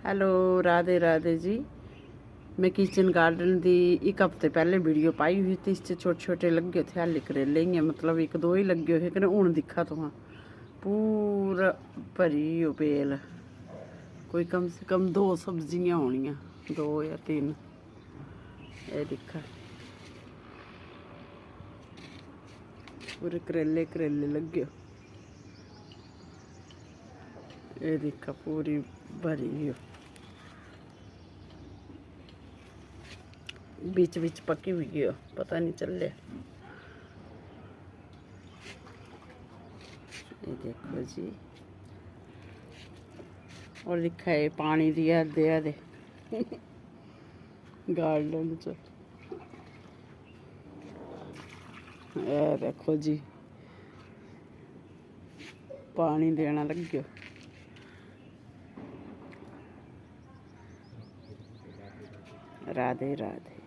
Hello Radhe Radhe ji. मैं kitchen garden दी एक हफ्ते पहले वीडियो पाई हुई थी। इससे छोटे छोटे लगे थे हाले करेले ही, मतलब एक दो ही लगे हुए कने हूँ दिखा तुहां पूरा भरी हो बेल। कोई कम से कम 2 सब्जियां होनियां, 2 या 3। ये दिखा पूरे करेले करेले लगे। ये दिखा पूरी भरी हो, बीच बीच पकी हुई हो, पता नहीं चल रहा। ये देखो जी, और लिखा है पानी दिया दे गार्डन च। ये देखो जी, पानी देना लग्यो। राधे राधे।